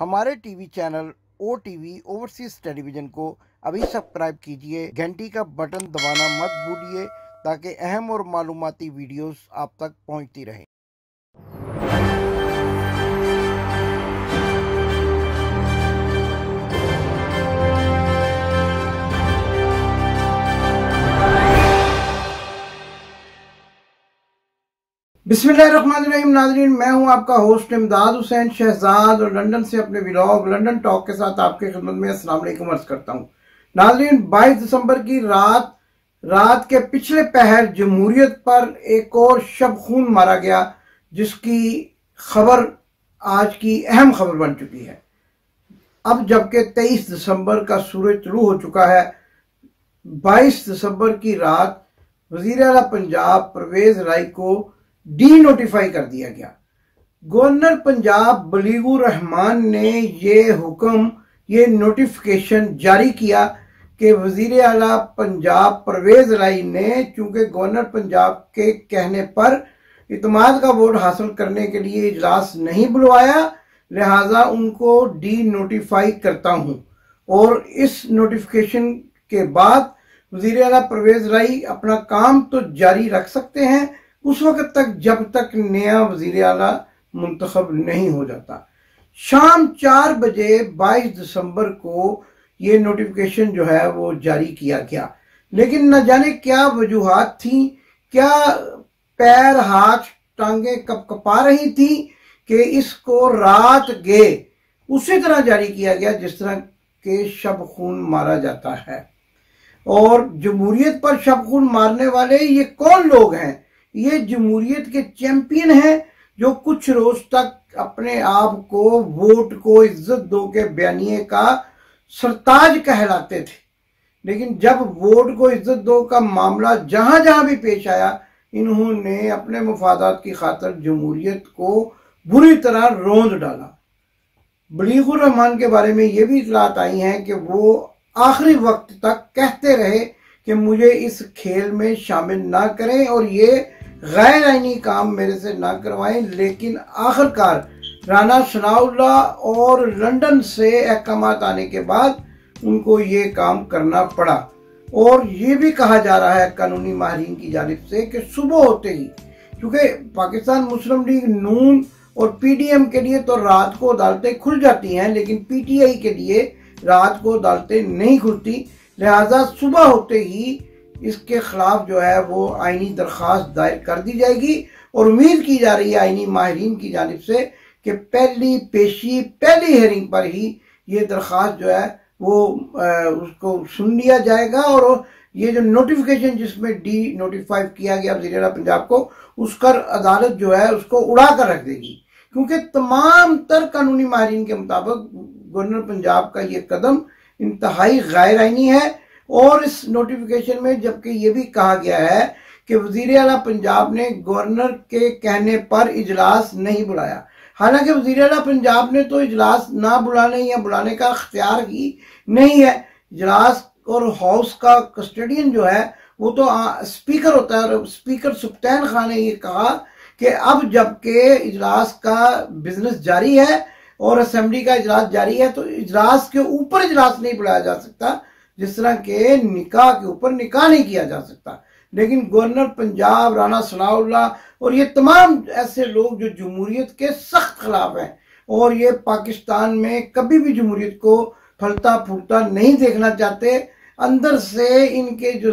हमारे TV channel OTV overseas television को अभी सब्सक्राइब कीजिए। घंटी का बटन दबाना मत भूलिए ताकि अहम और मालूमाती वीडियोस आप तक पहुंचती रहें। बिस्मिल्लाहिर्रहमानिर्रहीम। नाज़रीन, मैं हूं आपका होस्ट इमदाद हुसैन शहजाद और लंदन से अपने व्लॉग लंदन टॉक के साथ आपके खिदमत में अस्सलाम वालेकुम अर्ज करता हूं। नाज़रीन, 22 दिसंबर की रात के पिछले पहर जमहूरियत पर एक और शब खून मारा गया, जिसकी खबर आज की अहम खबर बन चुकी है। अब जबकि 23 दिसंबर का सूरज तुलू हो चुका है, 22 दिसंबर की रात वज़ीर आला पंजाब परवेज इलाही को डी नोटिफाई कर दिया गया। गवर्नर पंजाब बलीगुर रहमान ने ये नोटिफिकेशन जारी किया कि वज़ीर आला पंजाब परवेज इलाही ने चूंकि गवर्नर पंजाब के कहने पर इत्मीनान का वोट हासिल करने के लिए इजलास नहीं बुलवाया, लिहाजा उनको डी नोटिफाई करता हूं। और इस नोटिफिकेशन के बाद वज़ीर आला परवेज इलाही अपना काम तो जारी रख सकते हैं उस वक्त तक जब तक नया वज़ीर आला मुंतखब नहीं हो जाता। शाम 4 बजे 22 दिसंबर को ये नोटिफिकेशन जो है वो जारी किया गया, लेकिन न जाने क्या वजूहात थी, क्या पैर हाथ टांगे कपा रही थी कि इसको रात गे उसी तरह जारी किया गया जिस तरह के शब खून मारा जाता है। और जमहूरियत पर शब खून मारने वाले ये कौन लोग हैं? ये जमहूरियत के चैंपियन हैं जो कुछ रोज तक अपने आप को वोट को इज्जत दो के बयानिए का सरताज कहलाते थे, लेकिन जब वोट को इज्जत दो का मामला जहां जहां भी पेश आया, इन्होंने अपने मफादात की खातिर जमहूरियत को बुरी तरह रोंद डाला। बलीगुर रहमान के बारे में ये भी इतलात आई हैं कि वो आखिरी वक्त तक कहते रहे कि मुझे इस खेल में शामिल ना करें और ये गैर आईनी काम मेरे से ना करवाएं, लेकिन आखिरकार राना सनाउल्लाह और लंदन से अहकामात आने के बाद उनको ये काम करना पड़ा। और ये भी कहा जा रहा है कानूनी माहिरीन की जानिब से कि सुबह होते ही, क्योंकि पाकिस्तान मुस्लिम लीग नून और PDM के लिए तो रात को अदालतें खुल जाती हैं, लेकिन PTI के लिए रात को अदालतें नहीं खुलती, लिहाजा सुबह होते ही इसके खिलाफ जो है वो आईनी दरख्वास्त दायर कर दी जाएगी। और उम्मीद की जा रही है आईनी माहिरीन की जानिब से कि पहली हेयरिंग पर ही ये दरख्वास्त जो है वो उसको सुन लिया जाएगा। और ये जो नोटिफिकेशन जिसमें डी नोटिफाई किया गया वज़ीर आला पंजाब को, उसका अदालत जो है उसको उड़ा कर रख देगी, क्योंकि तमाम तर कानूनी माहिरीन के मुताबिक गवर्नर पंजाब का ये कदम इंतहाई गैर आईनी है। और इस नोटिफिकेशन में जबकि ये भी कहा गया है कि वज़ीर आला पंजाब ने गवर्नर के कहने पर इजलास नहीं बुलाया, हालांकि वज़ीर आला पंजाब ने तो इजलास ना बुलाने या बुलाने का इख्तियार ही नहीं है। इजलास और हाउस का कस्टोडियन जो है वो तो स्पीकर होता है, और स्पीकर सुप्तान खान ने ये कहा कि अब जबकि इजलास का बिजनेस जारी है और असेंबली का इजलास जारी है, तो इजलास के ऊपर इजलास नहीं बुलाया जा सकता, जिस तरह के निकाह के ऊपर निकाह नहीं किया जा सकता। लेकिन गवर्नर पंजाब, राना सनाउल्लाह और ये तमाम ऐसे लोग जो जमहूरियत के सख्त खिलाफ हैं और ये पाकिस्तान में कभी भी जमहूरियत को फलता फूलता नहीं देखना चाहते, अंदर से इनके जो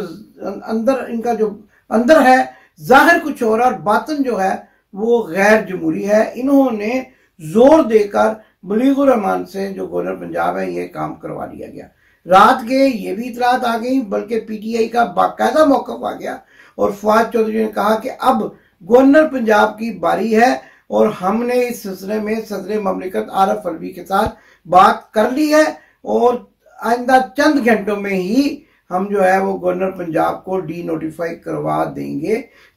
अंदर है जाहिर कुछ और बातन जो है वो गैर जमहूरी है। इन्होंने जोर देकर बलीगुर रहमान से जो गवर्नर पंजाब है ये काम करवा लिया गया। रात के ये भी इतलात आ गई, बल्कि PTI का बाकायदा मौक़िफ़ आ गया और फवाद चौधरी ने कहा कि अब गवर्नर पंजाब की बारी है और हमने इस सिलसिले में सदर ममलिकत आरिफ अलवी के साथ बात कर ली है और आइंदा चंद घंटों में ही हम जो है वो गवर्नर पंजाब को डी नोटिफाई करवा देंगे,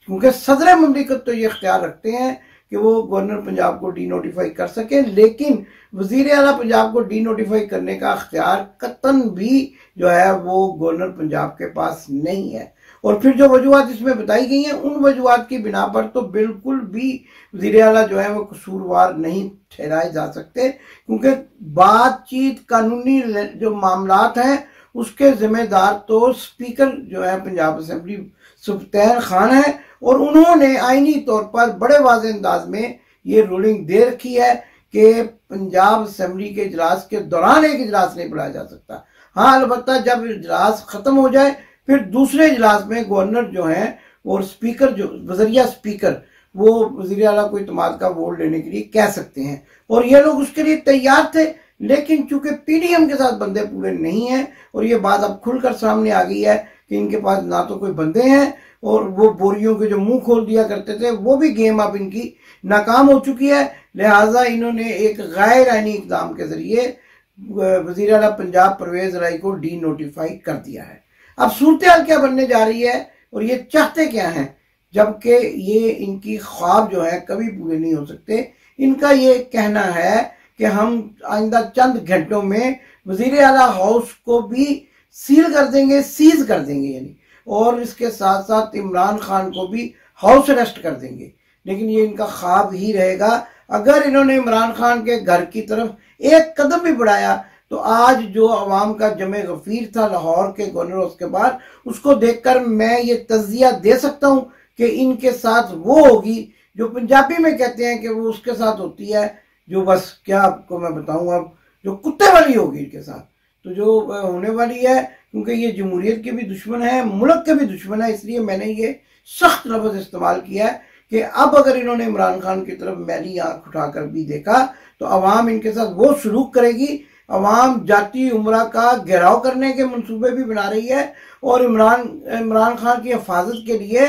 क्योंकि सदर ममलिकत तो ये इख्तियार रखते हैं कि वो गवर्नर पंजाब को डी नोटिफाई कर सके, लेकिन वज़ीर आला पंजाब को डी नोटिफाई करने का इख्तियार कतन भी जो है वो गवर्नर पंजाब के पास नहीं है। और फिर जो वजूहत इसमें बताई गई हैं उन वजूहत की बिना पर तो बिल्कुल भी वज़ीर आला जो है वो कसूरवार नहीं ठहराए जा सकते, क्योंकि बातचीत कानूनी जो मामलात हैं उसके जिम्मेदार तो स्पीकर जो है पंजाब असेंबली सुल्तान खान है, और उन्होंने आईनी तौर पर बड़े वाज़ेह अंदाज में ये रूलिंग दे रखी है कि पंजाब असेंबली के इजलास के दौरान एक इजलास नहीं बुलाया जा सकता। हाँ, अलबत्ता जब इजलास खत्म हो जाए फिर दूसरे इजलास में गवर्नर जो है और स्पीकर जो बजरिया स्पीकर वो वज़ीर आला को इत्मीनान का वोट लेने के लिए कह सकते हैं, और ये लोग उसके लिए तैयार थे। लेकिन चूंकि पीडीएम के साथ बंदे पूरे नहीं हैं, और ये बात अब खुलकर सामने आ गई है कि इनके पास ना तो कोई बंदे हैं, और वो बोरियों के जो मुंह खोल दिया करते थे वो भी गेम अब इनकी नाकाम हो चुकी है। लिहाजा इन्होंने एक गैर आईनी इकदाम के जरिए वज़ीर आला पंजाब परवेज इलाही को डी नोटिफाई कर दिया है। अब सूरत हाल क्या बनने जा रही है और ये चाहते क्या हैं, जबकि ये इनकी ख्वाब जो है कभी पूरे नहीं हो सकते। इनका ये कहना है कि हम आइंदा चंद घंटों में वज़ीर आला हाउस को भी सील कर देंगे, सीज कर देंगे यानी, और इसके साथ साथ इमरान खान को भी हाउस अरेस्ट कर देंगे। लेकिन ये इनका ख्वाब ही रहेगा। अगर इन्होंने इमरान खान के घर की तरफ एक कदम भी बढ़ाया तो आज जो अवाम का जमे गफीर था लाहौर के गवर्नर हाउस के बाहर, उसको देखकर मैं ये तज़िया दे सकता हूं कि इनके साथ वो होगी जो पंजाबी में कहते हैं कि वो उसके साथ होती है जो बस क्या आपको मैं बताऊं अब जो कुत्ते वाली होगी इनके साथ। तो जो होने वाली है, क्योंकि ये जमहूरियत के भी दुश्मन है, मुल्क के भी दुश्मन है, इसलिए मैंने ये सख्त लफ्ज़ इस्तेमाल किया है कि अब अगर इन्होंने इमरान खान की तरफ मैली आंख उठाकर भी देखा तो अवाम इनके साथ वो सलूक करेगी। अवाम जाती उमरा का घेराव करने के मंसूबे भी बना रही है, और इमरान खान की हिफाजत के लिए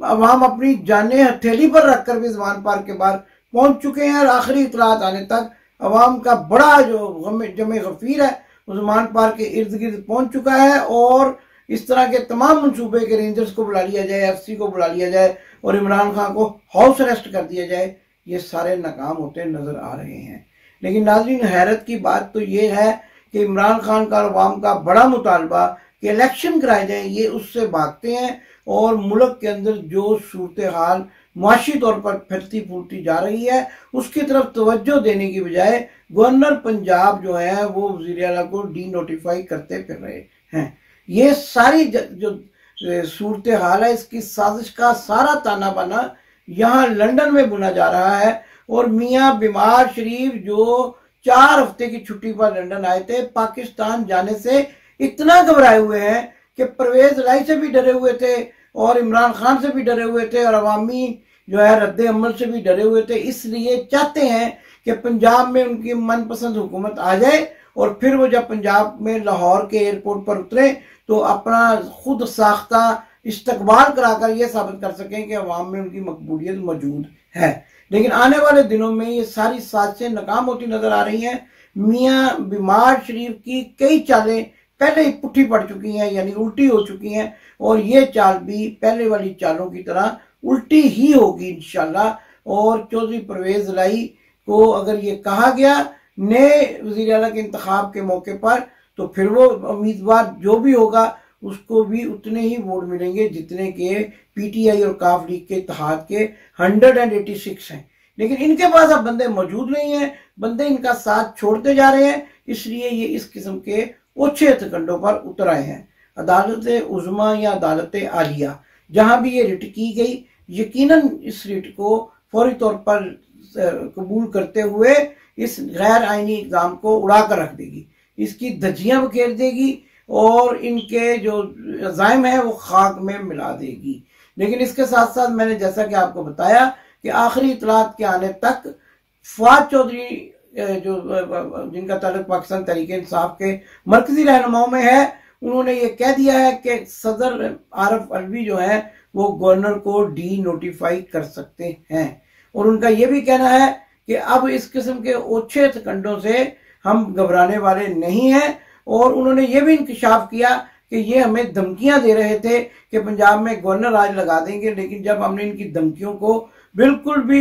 अवाम अपनी जाने हथेली पर रखकर भी ज़मान पार्क के बाहर पहुंच चुके हैं, और आखिरी इतलात आने तक अवाम का बड़ा जो जमे गफीर है ज़मान पार्क के इर्द गिर्द पहुंच चुका है। और इस तरह के तमाम मंसूबे के रेंजर्स को बुला लिया जाए, एफसी को बुला लिया जाए और इमरान खान को हाउस अरेस्ट कर दिया जाए, ये सारे नाकाम होते नजर आ रहे हैं। लेकिन नाज़रीन, हैरत की बात तो ये है कि इमरान खान का अवाम का बड़ा मुतालबा कि इलेक्शन कराए जाए, ये उससे भागते हैं, और मुल्क के अंदर जो सूरत हाल मुआशी तौर पर फिरती फूलती जा रही है उसकी तरफ तवज्जो देने की बजाय गवर्नर पंजाब जो है वो वज़ीर आला को डी नोटिफाई करते फिर रहे हैं। ये सारी जो सूरत हाल है, इसकी साजिश का सारा ताना बाना यहाँ लंदन में बुना जा रहा है। और मियाँ बीमार शरीफ जो 4 हफ्ते की छुट्टी पर लंदन आए थे, पाकिस्तान जाने से इतना घबराए हुए हैं कि परवेज इलाही से भी डरे हुए थे और इमरान खान से भी डरे हुए थे और अवामी जो है रद्द अमल से भी डरे हुए थे। इसलिए चाहते हैं कि पंजाब में उनकी मनपसंद हुकूमत आ जाए, और फिर वो जब पंजाब में लाहौर के एयरपोर्ट पर उतरे तो अपना खुद साख्ता इस्तकबाल कराकर ये साबित कर सकें कि अवाम में उनकी मकबूलियत मौजूद है। लेकिन आने वाले दिनों में ये सारी साजिशें नाकाम होती नजर आ रही हैं। मियाँ बीमार शरीफ की कई चालें पहले ही पुट्ठी पड़ चुकी हैं, यानी उल्टी हो चुकी हैं, और ये चाल भी पहले वाली चालों की तरह उल्टी ही होगी इंशाल्लाह। और चौधरी परवेज इलाही को अगर ये कहा गया नए वज़ीर आला के इंतखाब के मौके पर, तो फिर वो उम्मीदवार जो भी होगा उसको भी उतने ही वोट मिलेंगे जितने के पीटीआई और काफ लीग के इत्तेहाद के 186 हैं। लेकिन इनके पास अब बंदे मौजूद नहीं हैं, बंदे इनका साथ छोड़ते जा रहे हैं, इसलिए ये इस किस्म के ओछे हथकंडों पर उतर आए हैं। अदालत उज़्मा या अदालत आलिया जहां भी ये रिट की गई, यकीनन इस रिट को फौरी तौर पर कबूल करते हुए इस गैर आईनी इक़दाम को उड़ा कर रख देगी, इसकी धज्जियां बखेर देगी और इनके जो अज़ाइम है वो खाक में मिला देगी। लेकिन इसके साथ साथ मैंने जैसा कि आपको बताया कि आखिरी इतलात के आने तक फवाद चौधरी जो जिनका ताल्लुक पाकिस्तान तहरीक इंसाफ के मरकजी रहनुमाओं में है, उन्होंने ये कह दिया है कि सदर आरिफ अलवी जो है वो गवर्नर को डी नोटिफाई कर सकते हैं। और उनका ये भी कहना है कि अब इस किस्म के ओछे हथकंडों से हम घबराने वाले नहीं हैं। और उन्होंने ये भी इंकशाफ किया कि ये हमें धमकियां दे रहे थे कि पंजाब में गवर्नर राज लगा देंगे, लेकिन जब हमने इनकी धमकियों को बिल्कुल भी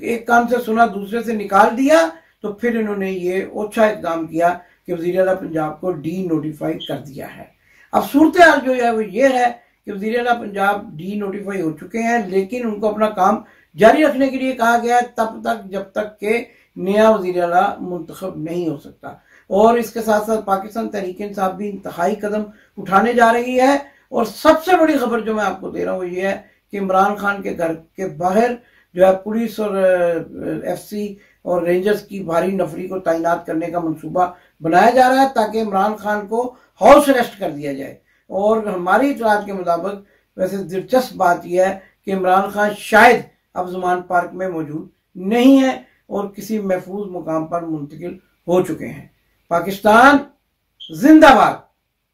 एक कान से सुना दूसरे से निकाल दिया तो फिर इन्होंने ये ओछा इकदाम किया कि वज़ीर आला पंजाब को डी नोटिफाई कर दिया है। अब सूरत हाल जो है वो ये है कि वज़ीर आला पंजाब डी नोटिफाई हो चुके हैं, लेकिन उनको अपना काम जारी रखने के लिए कहा गया है तब तक जब तक के नया वज़ीर आला मुंतखब नहीं हो सकता। और इसके साथ साथ पाकिस्तान तहरीक इंसाफ भी इंतहाई कदम उठाने जा रही है। और सबसे बड़ी खबर जो मैं आपको दे रहा हूँ ये है कि इमरान खान के घर के बाहर जो है पुलिस और FC और रेंजर्स की भारी नफरी को तैनात करने का मंसूबा बनाया जा रहा है ताकि इमरान खान को हाउस अरेस्ट कर दिया जाए। और हमारी इतलात के मुताबिक वैसे दिलचस्प बात यह है कि इमरान खान शायद अब ज़मान पार्क में मौजूद नहीं है और किसी महफूज मुकाम पर मुंतकिल हो चुके हैं। पाकिस्तान जिंदाबाद।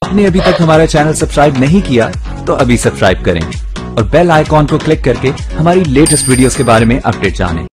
आपने अभी तक हमारा चैनल सब्सक्राइब नहीं किया तो अभी सब्सक्राइब करें और बेल आइकॉन को क्लिक करके हमारी लेटेस्ट वीडियोस के बारे में अपडेट जानें।